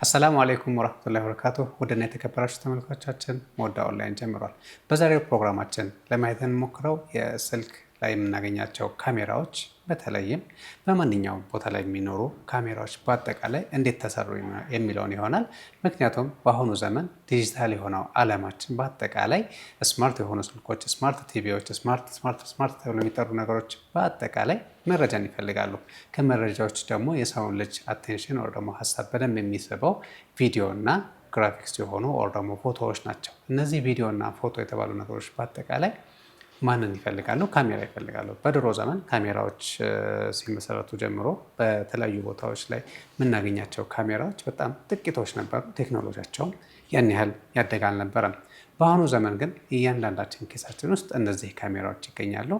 አሰላሙ አለይኩም ወራህመቱላሂ ወበረካቱሁ ውድና የተከበራችሁ ተመልካቾቻችን ሞዳ ኦንላይን ጀምሯል። በዛሬው ፕሮግራማችን ለማየት እንሞክረው የስልክ ላይ የምናገኛቸው ካሜራዎች በተለይም በማንኛውም ቦታ ላይ የሚኖሩ ካሜራዎች በአጠቃላይ እንዴት ተሰሩ የሚለውን ይሆናል። ምክንያቱም በአሁኑ ዘመን ዲጂታል የሆነው ዓለማችን በአጠቃላይ ስማርት የሆኑ ስልኮች፣ ስማርት ቲቪዎች፣ ስማርት ተብሎ የሚጠሩ ነገሮች በአጠቃላይ መረጃን ይፈልጋሉ። ከመረጃዎች ደግሞ የሰውን ልጅ አቴንሽን ወር ደግሞ ሀሳብ በደንብ የሚስበው ቪዲዮ እና ግራፊክስ የሆኑ ወር ደግሞ ፎቶዎች ናቸው። እነዚህ ቪዲዮ እና ፎቶ የተባሉ ነገሮች በአጠቃላይ ማንን ይፈልጋሉ? ካሜራ ይፈልጋሉ። በድሮ ዘመን ካሜራዎች ሲመሰረቱ ጀምሮ በተለያዩ ቦታዎች ላይ የምናገኛቸው ካሜራዎች በጣም ጥቂቶች ነበሩ። ቴክኖሎጂያቸውም ያን ያህል ያደገ አልነበረም። በአሁኑ ዘመን ግን እያንዳንዳችን ኬሳችን ውስጥ እነዚህ ካሜራዎች ይገኛሉ።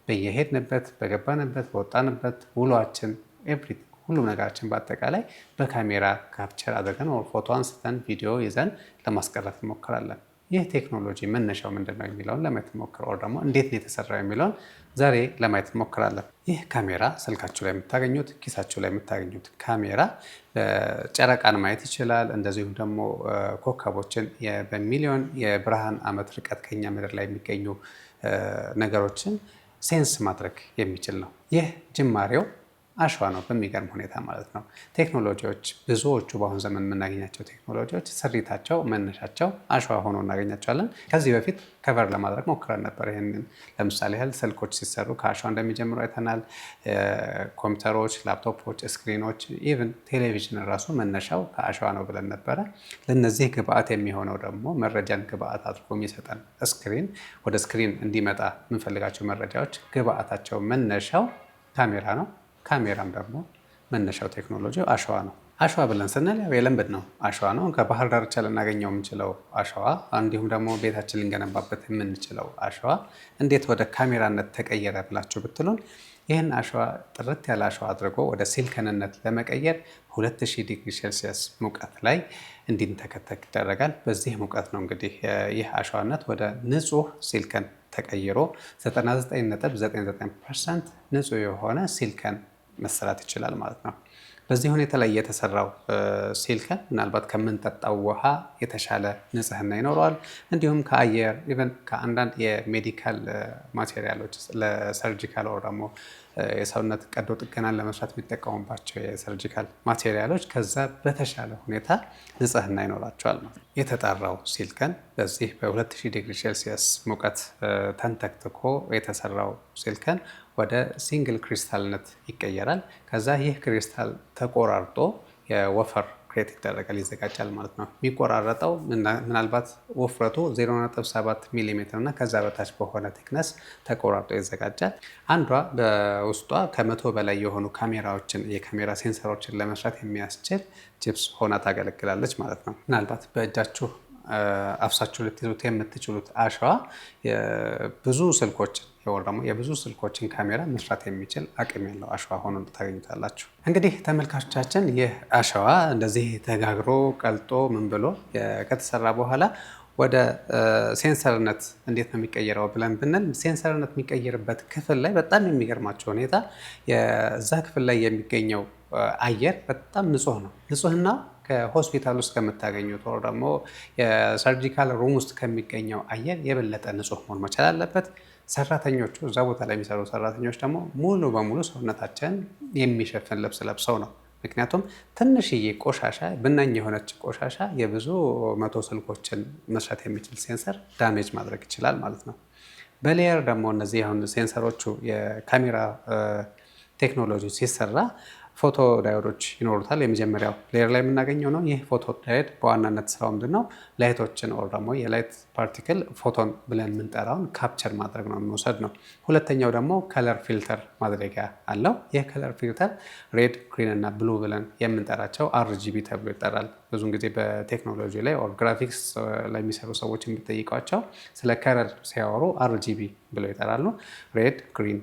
በየሄድንበት፣ በገባንበት፣ በወጣንበት ውሏችን ኤቭሪቲንግ ሁሉም ነገራችን በአጠቃላይ በካሜራ ካፕቸር አድርገን ፎቶ አንስተን ቪዲዮ ይዘን ለማስቀረት እንሞክራለን። ይህ ቴክኖሎጂ መነሻው ምንድነው የሚለውን ለማየት እንሞክረው፣ ደግሞ እንዴት ነው የተሰራው የሚለውን ዛሬ ለማየት እንሞክራለን። ይህ ካሜራ ስልካችሁ ላይ የምታገኙት፣ ኪሳችሁ ላይ የምታገኙት ካሜራ ጨረቃን ማየት ይችላል። እንደዚሁም ደግሞ ኮከቦችን በሚሊዮን የብርሃን ዓመት ርቀት ከኛ ምድር ላይ የሚገኙ ነገሮችን ሴንስ ማድረግ የሚችል ነው። ይህ ጅማሬው አሸዋ ነው፣ በሚገርም ሁኔታ ማለት ነው። ቴክኖሎጂዎች ብዙዎቹ በአሁኑ ዘመን የምናገኛቸው ቴክኖሎጂዎች ስሪታቸው መነሻቸው አሸዋ ሆኖ እናገኛቸዋለን። ከዚህ በፊት ከቨር ለማድረግ ሞክረን ነበር። ይህንን ለምሳሌ ያህል ስልኮች ሲሰሩ ከአሸዋ እንደሚጀምሩ አይተናል። ኮምፒውተሮች፣ ላፕቶፖች፣ ስክሪኖች፣ ኢቭን ቴሌቪዥን ራሱ መነሻው ከአሸዋ ነው ብለን ነበረ። ለነዚህ ግብአት የሚሆነው ደግሞ መረጃን ግብአት አድርጎ የሚሰጠን ስክሪን፣ ወደ ስክሪን እንዲመጣ የምንፈልጋቸው መረጃዎች ግብአታቸው መነሻው ካሜራ ነው። ካሜራም ደግሞ መነሻው ቴክኖሎጂ አሸዋ ነው። አሸዋ ብለን ስንል ያው የለምብድ ነው አሸዋ ነው። ከባህር ዳርቻ ልናገኘው የምንችለው አሸዋ፣ እንዲሁም ደግሞ ቤታችን ልንገነባበት የምንችለው አሸዋ እንዴት ወደ ካሜራነት ተቀየረ ብላችሁ ብትሉን ይህን አሸዋ ጥርት ያለ አሸዋ አድርጎ ወደ ሲልከንነት ለመቀየር 2000 ዲግሪ ሴልሲየስ ሙቀት ላይ እንዲንተከተክ ይደረጋል። በዚህ ሙቀት ነው እንግዲህ ይህ አሸዋነት ወደ ንጹህ ሲልከን ተቀይሮ 99.99% ንጹህ የሆነ ሲልከን መሰራት ይችላል ማለት ነው። በዚህ ሁኔታ ላይ የተሰራው ሲልከን ምናልባት ከምንጠጣው ውሃ የተሻለ ንጽህና ይኖረዋል። እንዲሁም ከአየር ኢቨን ከአንዳንድ የሜዲካል ማቴሪያሎች ለሰርጂካል ወር ደግሞ የሰውነት ቀዶ ጥገናን ለመስራት የሚጠቀሙባቸው የሰርጂካል ማቴሪያሎች ከዛ በተሻለ ሁኔታ ንጽህና ይኖራቸዋል ነው። የተጣራው ሲልከን በዚህ በ2000 ዲግሪ ሴልሲየስ ሙቀት ተንተክትኮ የተሰራው ሲልከን ወደ ሲንግል ክሪስታልነት ይቀየራል። ከዛ ይህ ክሪስታል ተቆራርጦ የወፈር ክሬት ይደረጋል፣ ይዘጋጃል ማለት ነው። የሚቆራረጠው ምናልባት ውፍረቱ 0.7 ሚሊ ሜትር እና ከዛ በታች በሆነ ቲክነስ ተቆራርጦ ይዘጋጃል። አንዷ በውስጧ ከ100 በላይ የሆኑ ካሜራዎችን የካሜራ ሴንሰሮችን ለመስራት የሚያስችል ቺፕስ ሆና ታገለግላለች ማለት ነው። ምናልባት በእጃችሁ አፍሳችሁ ልትይዙት የምትችሉት አሸዋ ብዙ ስልኮችን ወር ደግሞ የብዙ ስልኮችን ካሜራ መስራት የሚችል አቅም ያለው አሸዋ ሆኖ ታገኙታላችሁ። እንግዲህ ተመልካቾቻችን ይህ አሸዋ እንደዚህ ተጋግሮ ቀልጦ ምን ብሎ ከተሰራ በኋላ ወደ ሴንሰርነት እንዴት ነው የሚቀየረው ብለን ብንል ሴንሰርነት የሚቀየርበት ክፍል ላይ በጣም የሚገርማቸው ሁኔታ የዛ ክፍል ላይ የሚገኘው አየር በጣም ንጹህ ነው። ንጹህና ከሆስፒታል ውስጥ ከምታገኙት ወር ደግሞ የሰርጂካል ሩም ውስጥ ከሚገኘው አየር የበለጠ ንጹህ መሆን መቻል አለበት። ሰራተኞቹ እዛ ቦታ ላይ የሚሰሩ ሰራተኞች ደግሞ ሙሉ በሙሉ ሰውነታቸውን የሚሸፍን ልብስ ለብሰው ነው። ምክንያቱም ትንሽዬ ቆሻሻ ብናኝ የሆነች ቆሻሻ የብዙ 100 ስልኮችን መስራት የሚችል ሴንሰር ዳሜጅ ማድረግ ይችላል ማለት ነው። በሌየር ደግሞ እነዚህ አሁን ሴንሰሮቹ የካሜራ ቴክኖሎጂ ሲሰራ ፎቶ ዳዮዶች ይኖሩታል። የመጀመሪያው ሌየር ላይ የምናገኘው ነው። ይህ ፎቶ ዳዮድ በዋናነት ስራው ምንድነው? ላይቶችን ወር ደግሞ የላይት ፓርቲክል ፎቶን ብለን የምንጠራውን ካፕቸር ማድረግ ነው፣ መውሰድ ነው። ሁለተኛው ደግሞ ከለር ፊልተር ማድረጊያ አለው። ይህ ከለር ፊልተር ሬድ፣ ግሪን እና ብሉ ብለን የምንጠራቸው RGB ተብሎ ይጠራል። ብዙን ጊዜ በቴክኖሎጂ ላይ ኦር ግራፊክስ ላይ የሚሰሩ ሰዎች የሚጠይቋቸው ስለ ከለር ሲያወሩ RGB ብለው ይጠራሉ። ሬድ፣ ግሪን፣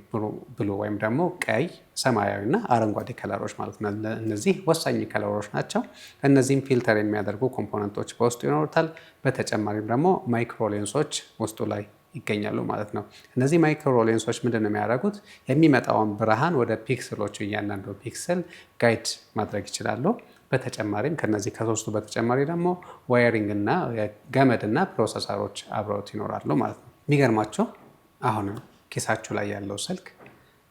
ብሉ ወይም ደግሞ ቀይ፣ ሰማያዊ እና አረንጓዴ ከለሮች ማለት ነው። እነዚህ ወሳኝ ከለሮች ናቸው። እነዚህም ፊልተር የሚያደርጉ ኮምፖነንቶች በውስጡ ይኖሩታል። በተጨማሪም ደግሞ ማይክሮ ሌንሶች ውስጡ ላይ ይገኛሉ ማለት ነው። እነዚህ ማይክሮ ሌንሶች ምንድን ነው የሚያደርጉት? የሚመጣውን ብርሃን ወደ ፒክሰሎቹ እያንዳንዱ ፒክሰል ጋይድ ማድረግ ይችላሉ። በተጨማሪም ከነዚህ ከሶስቱ በተጨማሪ ደግሞ ዋየሪንግ እና ገመድ እና ፕሮሰሰሮች አብረውት ይኖራሉ ማለት ነው። የሚገርማቸው አሁንም ኪሳችሁ ላይ ያለው ስልክ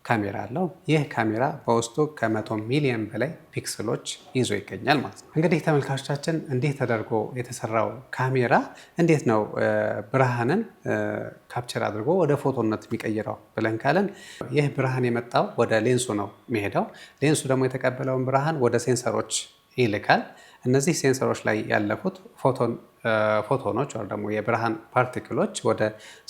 ካሜራ አለው። ይህ ካሜራ በውስጡ ከ100 ሚሊዮን በላይ ፒክስሎች ይዞ ይገኛል ማለት ነው። እንግዲህ ተመልካቾቻችን እንዲህ ተደርጎ የተሰራው ካሜራ እንዴት ነው ብርሃንን ካፕቸር አድርጎ ወደ ፎቶነት የሚቀይረው ብለን ካለን ይህ ብርሃን የመጣው ወደ ሌንሱ ነው የሚሄደው። ሌንሱ ደግሞ የተቀበለውን ብርሃን ወደ ሴንሰሮች ይልካል። እነዚህ ሴንሰሮች ላይ ያለፉት ፎቶኖች ወይ ደግሞ የብርሃን ፓርቲክሎች ወደ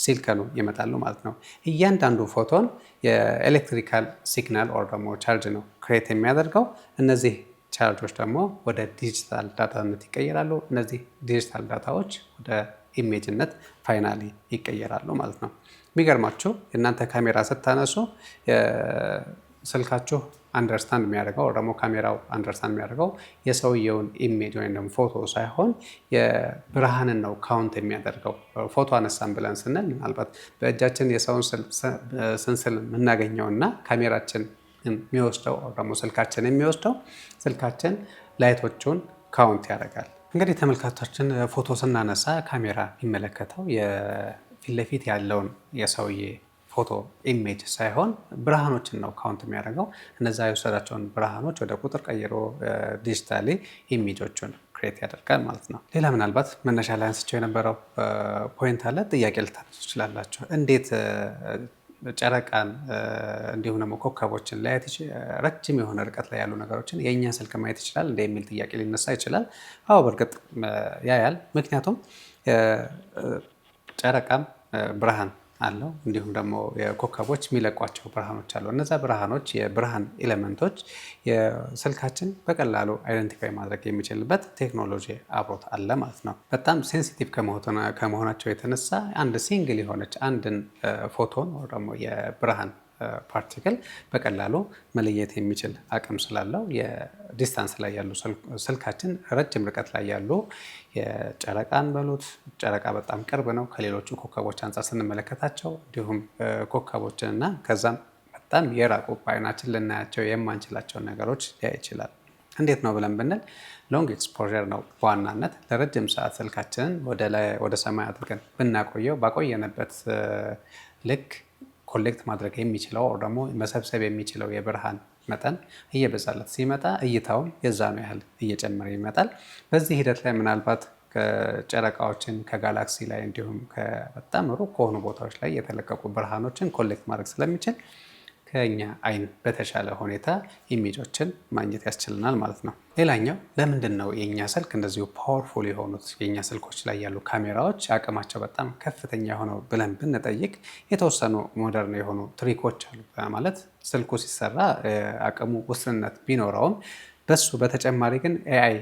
ሲሊከኑ ይመጣሉ ማለት ነው። እያንዳንዱ ፎቶን የኤሌክትሪካል ሲግናል ወይ ደግሞ ቻርጅ ነው ክሬት የሚያደርገው። እነዚህ ቻርጆች ደግሞ ወደ ዲጂታል ዳታነት ይቀየራሉ። እነዚህ ዲጂታል ዳታዎች ወደ ኢሜጅነት ፋይናሊ ይቀየራሉ ማለት ነው። የሚገርማችሁ እናንተ ካሜራ ስታነሱ ስልካችሁ አንደርስታንድ የሚያደርገው ደግሞ ካሜራው አንደርስታንድ የሚያደርገው የሰውየውን ኢሜጅ ወይም ደግሞ ፎቶ ሳይሆን የብርሃንን ነው ካውንት የሚያደርገው። ፎቶ አነሳን ብለን ስንል ምናልባት በእጃችን የሰውን ስንስል የምናገኘውና ካሜራችን የሚወስደው ደግሞ ስልካችን የሚወስደው ስልካችን ላይቶቹን ካውንት ያደርጋል። እንግዲህ ተመልካቾቻችን ፎቶ ስናነሳ ካሜራ የሚመለከተው የፊት ለፊት ያለውን የሰውዬ ፎቶ ኢሜጅ ሳይሆን ብርሃኖችን ነው ካውንት የሚያደርገው። እነዛ የወሰዳቸውን ብርሃኖች ወደ ቁጥር ቀይሮ ዲጂታሊ ኢሜጆቹን ክሬት ያደርጋል ማለት ነው። ሌላ ምናልባት መነሻ ላይ አንስቸው የነበረው ፖይንት አለ። ጥያቄ ልታነሱ ትችላላችሁ። እንዴት ጨረቃን እንዲሁም ደግሞ ኮከቦችን ላያት ረጅም የሆነ ርቀት ላይ ያሉ ነገሮችን የእኛ ስልክ ማየት ይችላል እንደ የሚል ጥያቄ ሊነሳ ይችላል። አዎ በእርግጥ ያያል። ምክንያቱም ጨረቃም ብርሃን አለው፣ እንዲሁም ደግሞ የኮከቦች የሚለቋቸው ብርሃኖች አሉ። እነዛ ብርሃኖች የብርሃን ኤሌመንቶች የስልካችን በቀላሉ አይደንቲፋይ ማድረግ የሚችልበት ቴክኖሎጂ አብሮት አለ ማለት ነው። በጣም ሴንሲቲቭ ከመሆናቸው የተነሳ አንድ ሲንግል የሆነች አንድን ፎቶን ወይ ደግሞ የብርሃን ፓርቲክል በቀላሉ መለየት የሚችል አቅም ስላለው የዲስታንስ ላይ ያሉ ስልካችን ረጅም ርቀት ላይ ያሉ የጨረቃን በሉት ጨረቃ በጣም ቅርብ ነው ከሌሎቹ ኮከቦች አንጻር ስንመለከታቸው፣ እንዲሁም ኮከቦችን እና ከዛም በጣም የራቁ በአይናችን ልናያቸው የማንችላቸውን ነገሮች ሊያይ ይችላል። እንዴት ነው ብለን ብንል ሎንግ ኤክስፖዠር ነው በዋናነት። ለረጅም ሰዓት ስልካችንን ወደ ሰማይ አድርገን ብናቆየው ባቆየንበት ልክ ኮሌክት ማድረግ የሚችለው ደግሞ መሰብሰብ የሚችለው የብርሃን መጠን እየበዛለት ሲመጣ እይታውን የዛኑ ያህል እየጨመረ ይመጣል። በዚህ ሂደት ላይ ምናልባት ከጨረቃዎችን ከጋላክሲ ላይ እንዲሁም በጣም ሩቅ ከሆኑ ቦታዎች ላይ የተለቀቁ ብርሃኖችን ኮሌክት ማድረግ ስለሚችል ከኛ አይን በተሻለ ሁኔታ ኢሜጆችን ማግኘት ያስችልናል ማለት ነው። ሌላኛው ለምንድን ነው የኛ ስልክ እንደዚሁ ፓወርፉል የሆኑት የኛ ስልኮች ላይ ያሉ ካሜራዎች አቅማቸው በጣም ከፍተኛ የሆነው ብለን ብንጠይቅ የተወሰኑ ሞደርን የሆኑ ትሪኮች አሉ። ማለት ስልኩ ሲሰራ አቅሙ ውስንነት ቢኖረውም በሱ በተጨማሪ ግን ኤአይ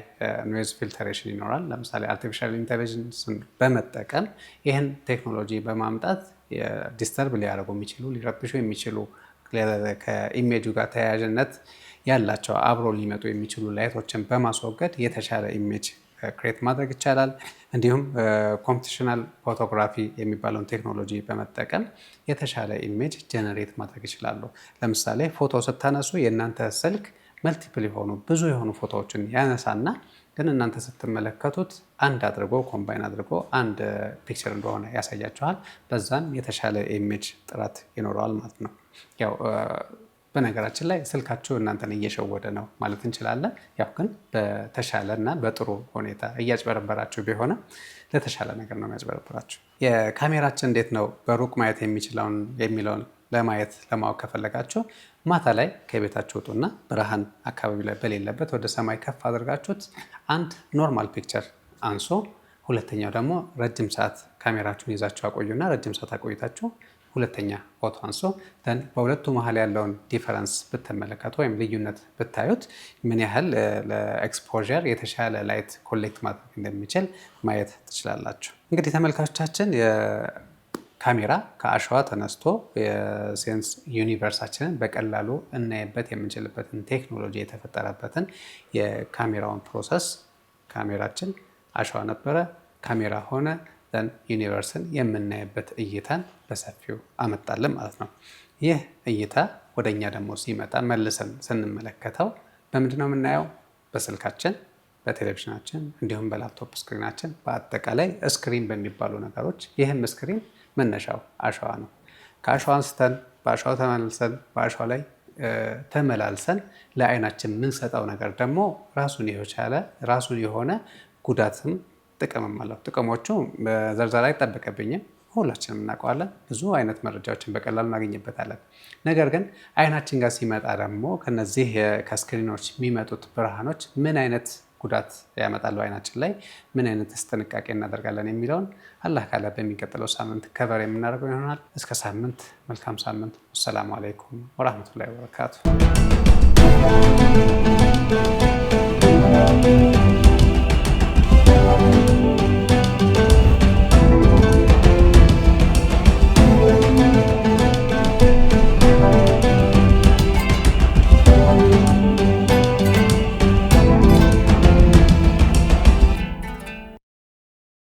ኖይዝ ፊልተሬሽን ይኖራል። ለምሳሌ አርቲፊሻል ኢንቴሊጀንስን በመጠቀም ይህን ቴክኖሎጂ በማምጣት ዲስተርብ ሊያደርጉ የሚችሉ ሊረብሹ የሚችሉ ከኢሜጁ ጋር ተያያዥነት ያላቸው አብሮ ሊመጡ የሚችሉ ላይቶችን በማስወገድ የተሻለ ኢሜጅ ክሬት ማድረግ ይቻላል። እንዲሁም ኮምፒቲሽናል ፎቶግራፊ የሚባለውን ቴክኖሎጂ በመጠቀም የተሻለ ኢሜጅ ጀነሬት ማድረግ ይችላሉ። ለምሳሌ ፎቶ ስታነሱ የእናንተ ስልክ መልቲፕል የሆኑ ብዙ የሆኑ ፎቶዎችን ያነሳና ግን እናንተ ስትመለከቱት አንድ አድርጎ ኮምባይን አድርጎ አንድ ፒክቸር እንደሆነ ያሳያችኋል። በዛም የተሻለ ኢሜጅ ጥራት ይኖረዋል ማለት ነው። ያው በነገራችን ላይ ስልካችሁ እናንተን እየሸወደ ነው ማለት እንችላለን። ያው ግን በተሻለ እና በጥሩ ሁኔታ እያጭበረበራችሁ ቢሆንም ለተሻለ ነገር ነው የሚያጭበረበራችሁ። የካሜራችን እንዴት ነው በሩቅ ማየት የሚለውን ለማወቅ ከፈለጋችሁ ማታ ላይ ከቤታችሁ ውጡና ብርሃን አካባቢ ላይ በሌለበት ወደ ሰማይ ከፍ አድርጋችሁት አንድ ኖርማል ፒክቸር አንሶ፣ ሁለተኛው ደግሞ ረጅም ሰዓት ካሜራችሁን ይዛችሁ አቆዩና ረጅም ሰዓት አቆይታችሁ ሁለተኛ ፎቶ አንሶ በሁለቱ መሀል ያለውን ዲፈረንስ ብትመለከቱ ወይም ልዩነት ብታዩት ምን ያህል ለኤክስፖዠር የተሻለ ላይት ኮሌክት ማድረግ እንደሚችል ማየት ትችላላችሁ። እንግዲህ ተመልካቾቻችን ካሜራ ከአሸዋ ተነስቶ የሴንስ ዩኒቨርሳችንን በቀላሉ እናይበት የምንችልበትን ቴክኖሎጂ የተፈጠረበትን የካሜራውን ፕሮሰስ ካሜራችን አሸዋ ነበረ፣ ካሜራ ሆነ፣ ዩኒቨርስን የምናይበት እይታን በሰፊው አመጣልን ማለት ነው። ይህ እይታ ወደኛ ደግሞ ሲመጣ መልሰን ስንመለከተው በምንድን ነው የምናየው? በስልካችን፣ በቴሌቪዥናችን እንዲሁም በላፕቶፕ ስክሪናችን በአጠቃላይ ስክሪን በሚባሉ ነገሮች ይህም ስክሪን መነሻው አሸዋ ነው። ከአሸዋ አንስተን በአሸዋ ተመልሰን በአሸዋ ላይ ተመላልሰን ለአይናችን የምንሰጠው ነገር ደግሞ ራሱን የቻለ ራሱን የሆነ ጉዳትም ጥቅምም አለው። ጥቅሞቹ በዘርዘር አይጠበቅብኝም፣ ሁላችንም እናውቀዋለን። ብዙ አይነት መረጃዎችን በቀላሉ እናገኝበታለን። ነገር ግን አይናችን ጋር ሲመጣ ደግሞ ከነዚህ ከስክሪኖች የሚመጡት ብርሃኖች ምን አይነት ጉዳት ያመጣሉ አይናችን ላይ፣ ምን አይነት ጥንቃቄ እናደርጋለን የሚለውን አላህ ካለ በሚቀጥለው ሳምንት ከቨር የምናደርገው ይሆናል። እስከ ሳምንት፣ መልካም ሳምንት። ወሰላሙ አለይኩም ወራህመቱላሂ ወበረካቱ።